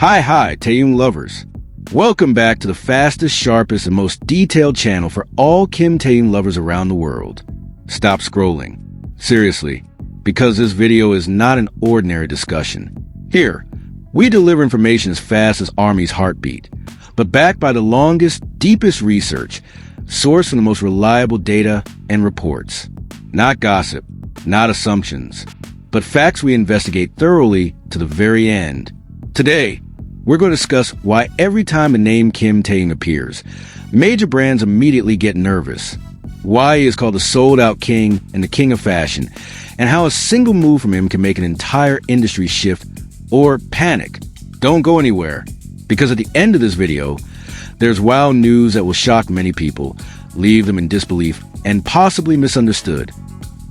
Hi, Taehyung lovers. Welcome back to the fastest, sharpest, and most detailed channel for all Kim Taehyung lovers around the world. Stop scrolling. Seriously, because this video is not an ordinary discussion. Here, we deliver information as fast as Army's heartbeat, but backed by the longest, deepest research, sourced from the most reliable data and reports. Not gossip, not assumptions, but facts we investigate thoroughly to the very end. Today, we're going to discuss why every time the name Kim Taehyung appears, major brands immediately get nervous, why he is called the sold-out king and the king of fashion, and how a single move from him can make an entire industry shift or panic. Don't go anywhere, because at the end of this video, there's wow news that will shock many people, leave them in disbelief, and possibly misunderstood.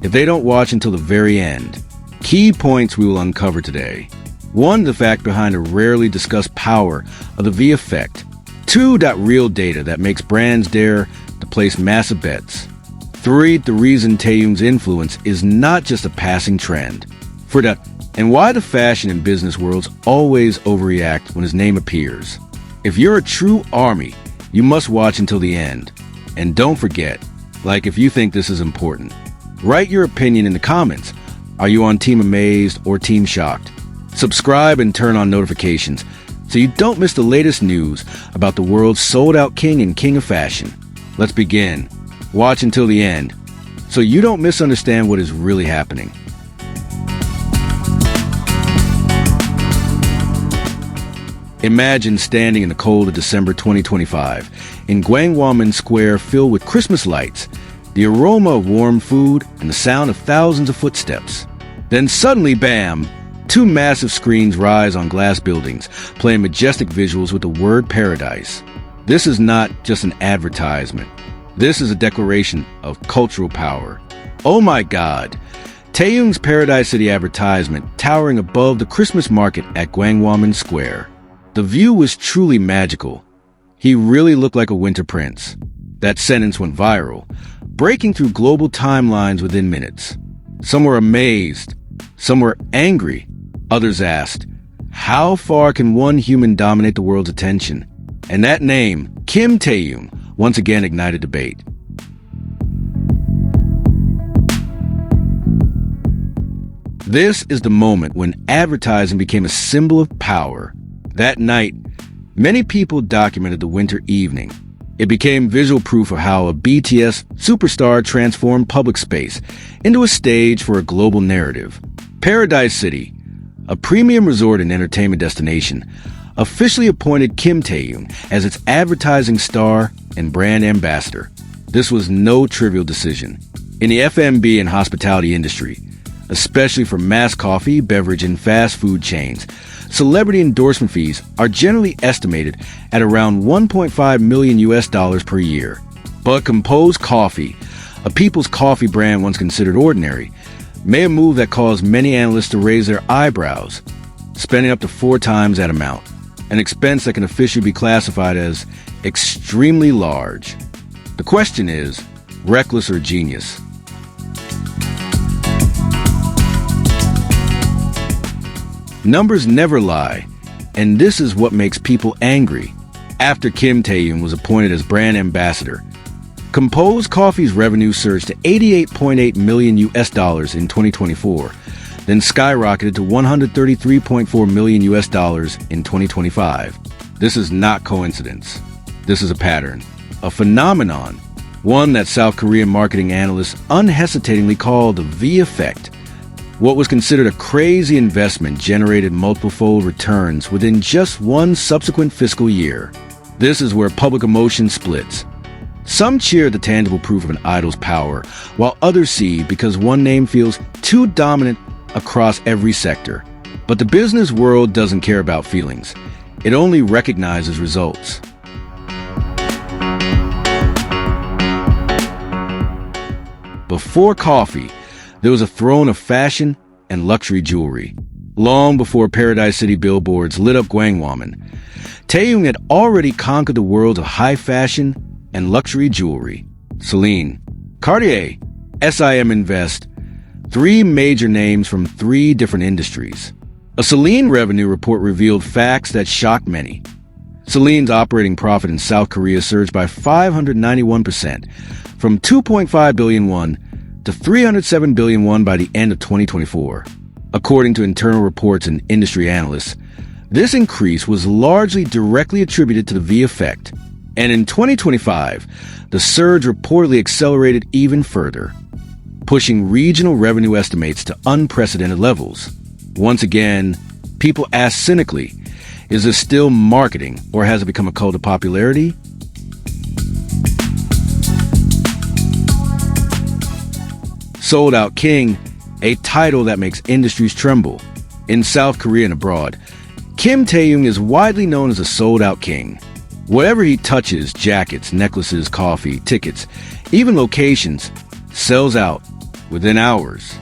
If they don't watch until the very end, key points we will uncover today. 1. The fact behind the rarely discussed power of the V effect. 2. That real data that makes brands dare to place massive bets. 3. The reason Taehyung's influence is not just a passing trend. For that, and why the fashion and business worlds always overreact when his name appears. If you're a true Army, you must watch until the end. And don't forget, if you think this is important, write your opinion in the comments. Are you on Team Amazed or Team Shocked? Subscribe and turn on notifications so you don't miss the latest news about the world's sold-out king and king of fashion. Let's begin. Watch until the end so you don't misunderstand what is really happening. Imagine standing in the cold of December 2025 in Gwanghwamun Square filled with Christmas lights, the aroma of warm food, and the sound of thousands of footsteps. Then suddenly, bam! 2 massive screens rise on glass buildings, playing majestic visuals with the word paradise. This is not just an advertisement. This is a declaration of cultural power. Oh my God! Taehyung's Paradise City advertisement towering above the Christmas market at Gwanghwamun Square. The view was truly magical. He really looked like a winter prince. That sentence went viral, breaking through global timelines within minutes. Some were amazed. Some were angry. Others asked, how far can one human dominate the world's attention? And that name, Kim Taehyung, once again ignited debate. This is the moment when advertising became a symbol of power. That night, many people documented the winter evening. It became visual proof of how a BTS superstar transformed public space into a stage for a global narrative. Paradise City, a premium resort and entertainment destination, officially appointed Kim Taehyung as its advertising star and brand ambassador. This was no trivial decision. In the F&B and hospitality industry, especially for mass coffee, beverage, and fast food chains, celebrity endorsement fees are generally estimated at around $1.5 million per year. But Compose Coffee, a people's coffee brand once considered ordinary, made a move that caused many analysts to raise their eyebrows, spending up to 4 times that amount, an expense that can officially be classified as extremely large. The question is, reckless or genius? Numbers never lie, and this is what makes people angry. After Kim Taehyung was appointed as brand ambassador, Compose Coffee's revenue surged to $88.8 million in 2024, then skyrocketed to $133.4 million in 2025. This is not coincidence. This is a pattern, a phenomenon, one that South Korean marketing analysts unhesitatingly call the V effect. What was considered a crazy investment generated multiple-fold returns within just one subsequent fiscal year. This is where public emotion splits. Some cheer the tangible proof of an idol's power, while others see because one name feels too dominant across every sector. But the business world doesn't care about feelings. It only recognizes results. Before coffee, there was a throne of fashion and luxury jewelry. Long before Paradise City billboards lit up Gwanghwamun, Taehyung had already conquered the world of high fashion and luxury jewelry. CELINE, Cartier, SIM Invest, 3 major names from 3 different industries. A CELINE revenue report revealed facts that shocked many. CELINE's operating profit in South Korea surged by 591%, from 2.5 billion won to 307 billion won by the end of 2024. According to internal reports and industry analysts, this increase was largely directly attributed to the V effect. And in 2025, the surge reportedly accelerated even further, pushing regional revenue estimates to unprecedented levels. Once again, people ask cynically, is this still marketing, or has it become a cult of popularity? Sold Out King, a title that makes industries tremble. In South Korea and abroad, Kim Taehyung is widely known as a sold-out king. Whatever he touches, jackets, necklaces, coffee, tickets, even locations, sells out within hours,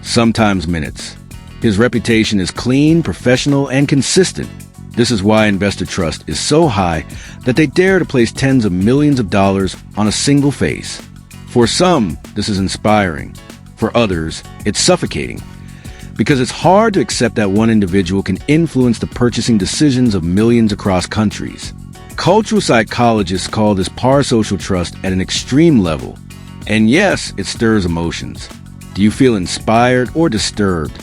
sometimes minutes. His reputation is clean, professional, and consistent. This is why investor trust is so high that they dare to place tens of millions of dollars on a single face. For some, this is inspiring. For others, it's suffocating, because it's hard to accept that one individual can influence the purchasing decisions of millions across countries. Cultural psychologists call this parasocial trust at an extreme level. And yes, it stirs emotions. Do you feel inspired or disturbed?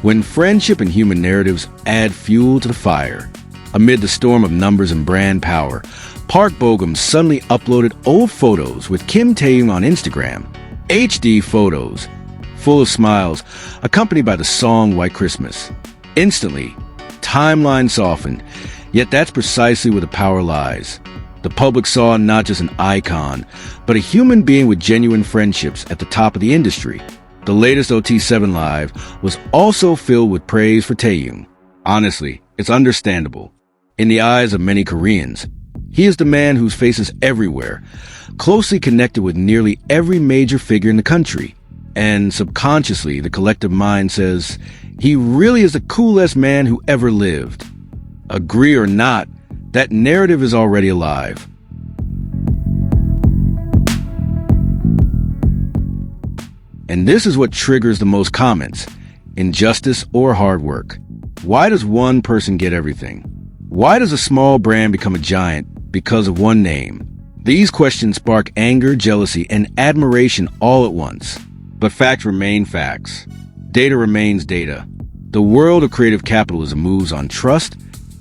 When friendship and human narratives add fuel to the fire, amid the storm of numbers and brand power, Park Bo-gum suddenly uploaded old photos with Kim Taehyung on Instagram. HD photos, full of smiles, accompanied by the song White Christmas. Instantly, timeline softened, yet that's precisely where the power lies. The public saw not just an icon, but a human being with genuine friendships at the top of the industry. The latest OT7 Live was also filled with praise for Taehyung. Honestly, it's understandable. In the eyes of many Koreans, he is the man whose face is everywhere, closely connected with nearly every major figure in the country. And subconsciously, the collective mind says, he really is the coolest man who ever lived. Agree or not, that narrative is already alive. And this is what triggers the most comments: injustice or hard work. Why does one person get everything? Why does a small brand become a giant because of one name? These questions spark anger, jealousy, and admiration all at once. But facts remain facts. Data remains data. The world of creative capitalism moves on trust,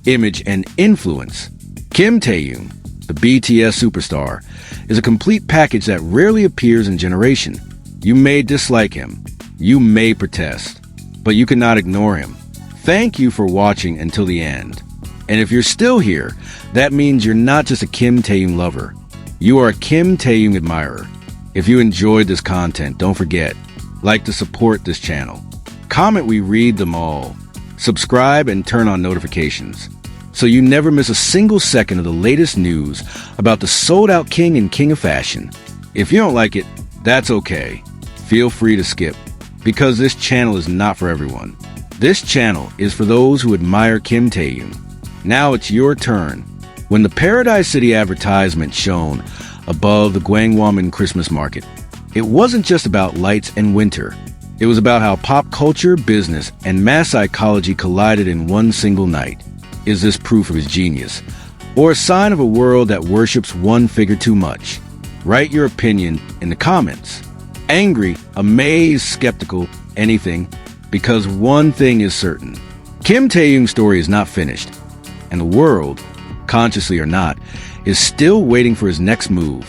image, and influence. Kim Taehyung, the BTS superstar, is a complete package that rarely appears in generation. You may dislike him, you may protest, but you cannot ignore him. Thank you for watching until the end. And if you're still here, that means you're not just a Kim Taehyung lover. You are a Kim Taehyung admirer. If you enjoyed this content, don't forget, like to support this channel. Comment, we read them all. Subscribe and turn on notifications, so you never miss a single second of the latest news about the sold-out king and king of fashion. If you don't like it, that's okay. Feel free to skip, because this channel is not for everyone. This channel is for those who admire Kim Taehyung. Now it's your turn. When the Paradise City advertisement shone above the Gwanghwamun Christmas market, it wasn't just about lights and winter. It was about how pop culture, business, and mass psychology collided in one single night. Is this proof of his genius, or a sign of a world that worships one figure too much? Write your opinion in the comments. Angry, amazed, skeptical, anything, because one thing is certain. Kim Taehyung's story is not finished, and the world, consciously or not, is still waiting for his next move.